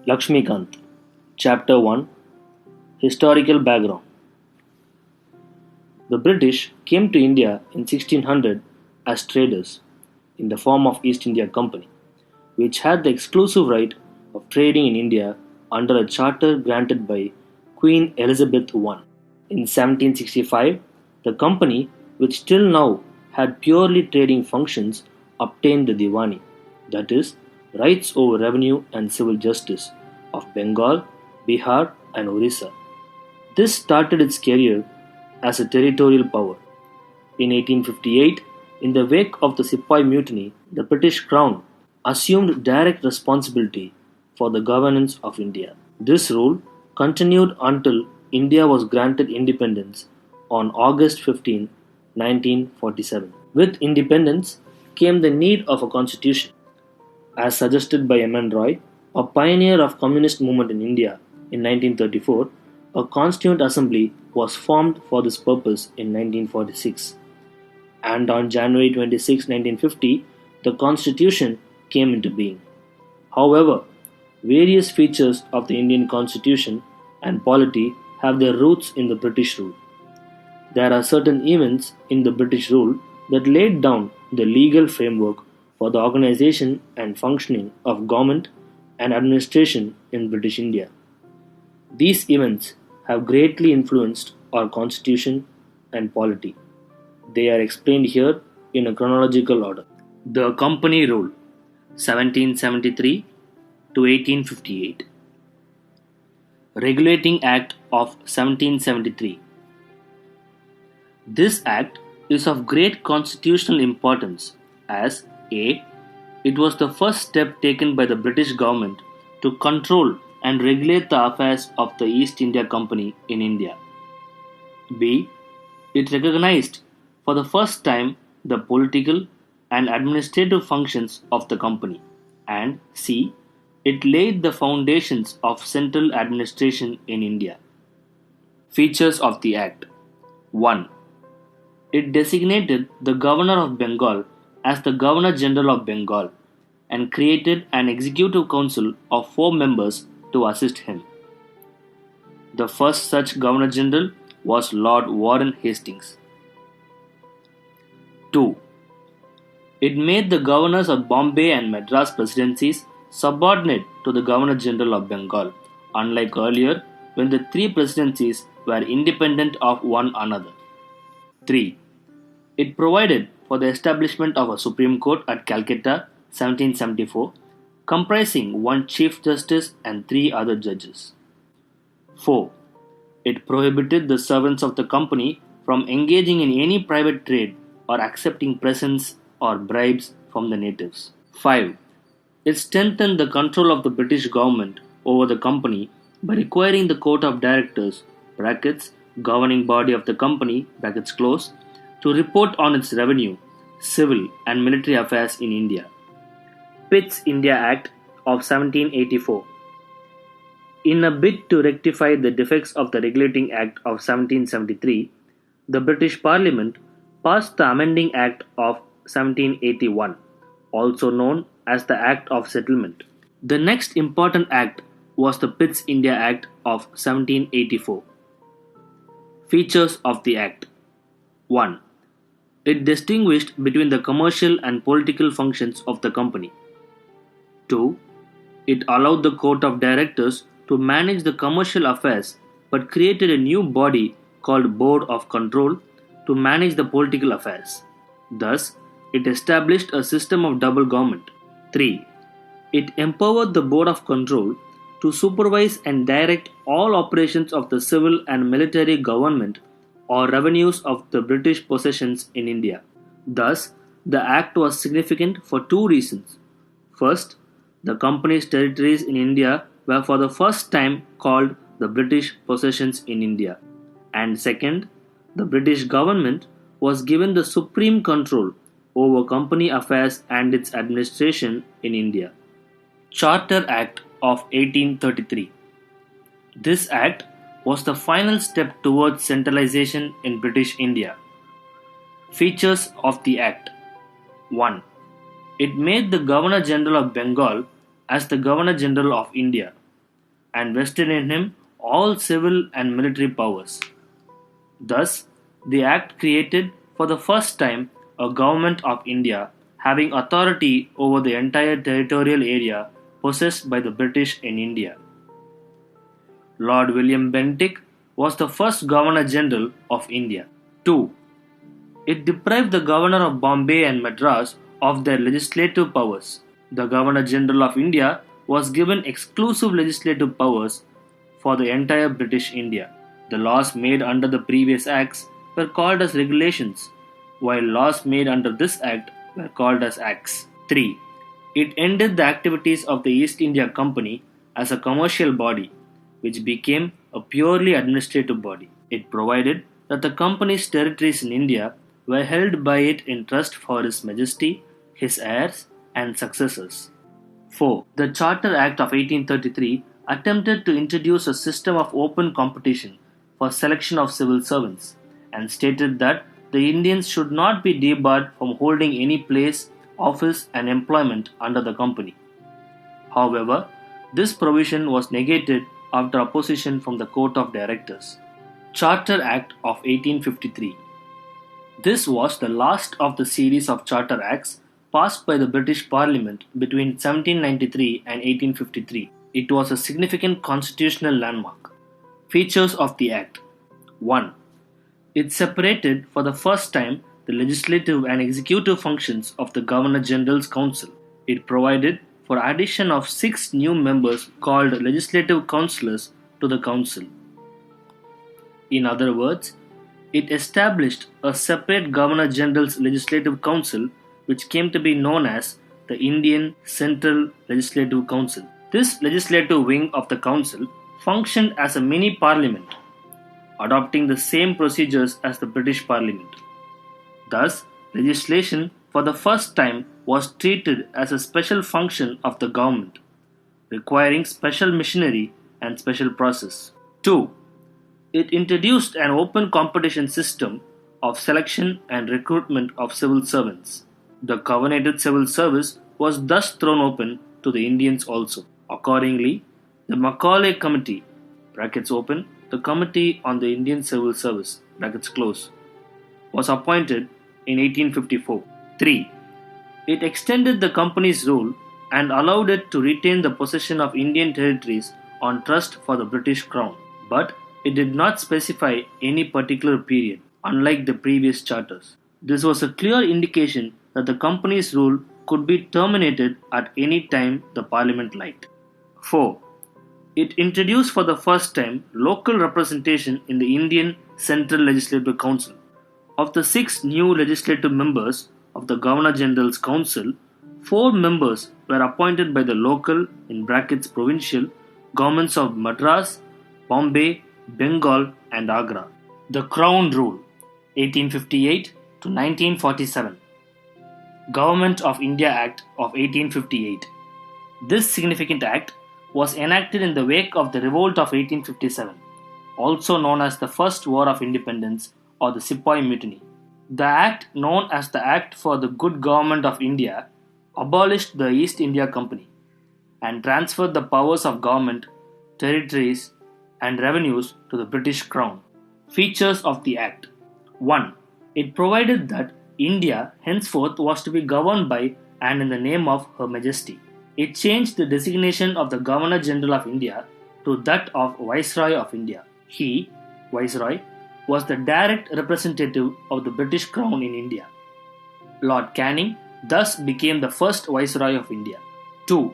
Lakshmikant. Chapter 1. Historical Background. The British came to India in 1600 as traders in the form of East India Company, which had the exclusive right of trading in India under a charter granted by Queen Elizabeth I. In 1765, the company, which till now had purely trading functions, obtained the Diwani, that is, rights over revenue and civil justice, of Bengal, Bihar, and Orissa. This started its career as a territorial power. In 1858, in the wake of the Sepoy Mutiny, the British Crown assumed direct responsibility for the governance of India. This rule continued until India was granted independence on August 15, 1947. With independence came the need of a constitution. As suggested by M.N. Roy, a pioneer of communist movement in India in 1934, a constituent assembly was formed for this purpose in 1946. And on January 26, 1950, the constitution came into being. However, various features of the Indian constitution and polity have their roots in the British rule. There are certain events in the British rule that laid down the legal framework for the organization and functioning of government and administration in British India. These events have greatly influenced our constitution and polity. They are explained here in a chronological order. The Company Rule 1773 to 1858. Regulating Act of 1773. This act is of great constitutional importance as a. It was the first step taken by the British government to control and regulate the affairs of the East India Company in India. B. It recognized for the first time the political and administrative functions of the company. And C. It laid the foundations of central administration in India. Features of the Act 1. It designated the Governor of Bengal as the Governor General of Bengal and created an executive council of 4 members to assist him. The first such Governor General was Lord Warren Hastings. 2. It made the governors of Bombay and Madras presidencies subordinate to the Governor General of Bengal, unlike earlier when the 3 presidencies were independent of one another. 3. It provided for the establishment of a Supreme Court at Calcutta 1774, comprising 1 Chief Justice and 3 other judges. 4. It prohibited the servants of the company from engaging in any private trade or accepting presents or bribes from the natives. 5. It strengthened the control of the British government over the company by requiring the Court of Directors brackets, governing body of the company brackets close, to report on its revenue, civil and military affairs in India. Pitt's India Act of 1784. In a bid to rectify the defects of the Regulating Act of 1773, the British Parliament passed the Amending Act of 1781, also known as the Act of Settlement. The next important act was the Pitt's India Act of 1784. Features of the Act 1. It distinguished between the commercial and political functions of the company. 2. It allowed the Court of Directors to manage the commercial affairs but created a new body called Board of Control to manage the political affairs. Thus, it established a system of double government. 3. It empowered the Board of Control to supervise and direct all operations of the civil and military government or revenues of the British possessions in India. Thus, the Act was significant for 2 reasons. First, the company's territories in India were for the first time called the British possessions in India. And second, the British government was given the supreme control over company affairs and its administration in India. Charter Act of 1833. This act was the final step towards centralization in British India. Features of the Act 1. It made the Governor General of Bengal as the Governor General of India. and vested in him all civil and military powers. Thus, the Act created for the first time a Government of India having authority over the entire territorial area possessed by the British in India. Lord William Bentinck was the first Governor General of India. 2. It deprived the Governor of Bombay and Madras of their legislative powers. The Governor General of India was given exclusive legislative powers for the entire British India. The laws made under the previous acts were called as regulations, while laws made under this act were called as acts. 3. It ended the activities of the East India Company as a commercial body, which became a purely administrative body. It provided that the company's territories in India were held by it in trust for His Majesty, his heirs, and successors. 4. The Charter Act of 1833 attempted to introduce a system of open competition for selection of civil servants and stated that the Indians should not be debarred from holding any place, office, and employment under the company. However, this provision was negated after opposition from the Court of Directors. Charter Act of 1853. This was the last of the series of Charter Acts passed by the British Parliament between 1793 and 1853. It was a significant constitutional landmark. Features of the Act. 1. It separated for the first time the legislative and executive functions of the Governor General's Council. It provided for addition of 6 new members called legislative councillors to the council. In other words, it established a separate Governor General's Legislative Council which came to be known as the Indian Central Legislative Council. This legislative wing of the council functioned as a mini parliament, adopting the same procedures as the British Parliament. Thus, legislation for the first time was treated as a special function of the government, requiring special machinery and special process. 2. It introduced an open competition system of selection and recruitment of civil servants. The covenanted civil service was thus thrown open to the Indians also. Accordingly, the Macaulay Committee (brackets open), the Committee on the Indian Civil Service (brackets close), was appointed in 1854. 3. It extended the company's rule and allowed it to retain the possession of Indian territories on trust for the British Crown, but it did not specify any particular period, unlike the previous charters. This was a clear indication that the company's rule could be terminated at any time the Parliament liked. 4. It introduced for the first time local representation in the Indian Central Legislative Council. Of the 6 new legislative members of the Governor General's Council, 4 members were appointed by the local (provincial) governments of Madras, Bombay, Bengal, and Agra. The Crown Rule 1858 to 1947. Government of India Act of 1858. This significant act was enacted in the wake of the revolt of 1857, also known as the First War of Independence or the Sepoy Mutiny. The act, known as the Act for the Good Government of India, abolished the East India Company and transferred the powers of government, territories, and revenues to the British Crown. Features of the Act. 1. It provided that India henceforth was to be governed by and in the name of Her Majesty. It changed the designation of the Governor General of India to that of Viceroy of India. He, Viceroy, was the direct representative of the British Crown in India. Lord Canning thus became the first Viceroy of India. 2.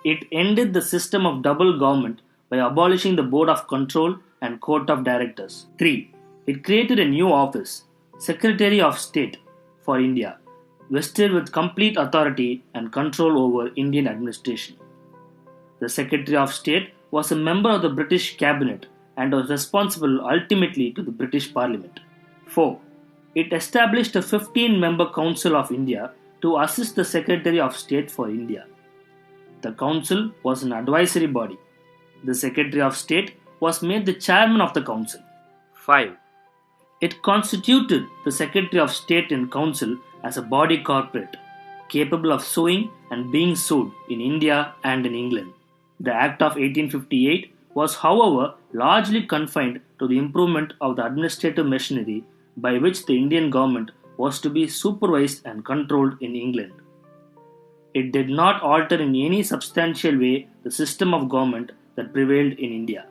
It ended the system of double government by abolishing the Board of Control and Court of Directors. 3. It created a new office, Secretary of State for India, vested with complete authority and control over Indian administration. The Secretary of State was a member of the British Cabinet and was responsible ultimately to the British Parliament. 4. It established a 15-member Council of India to assist the Secretary of State for India. The Council was an advisory body. The Secretary of State was made the chairman of the Council. 5. It constituted the Secretary of State and Council as a body corporate, capable of suing and being sued in India and in England. The Act of 1858 was, however, largely confined to the improvement of the administrative machinery by which the Indian government was to be supervised and controlled in England. It did not alter in any substantial way the system of government that prevailed in India.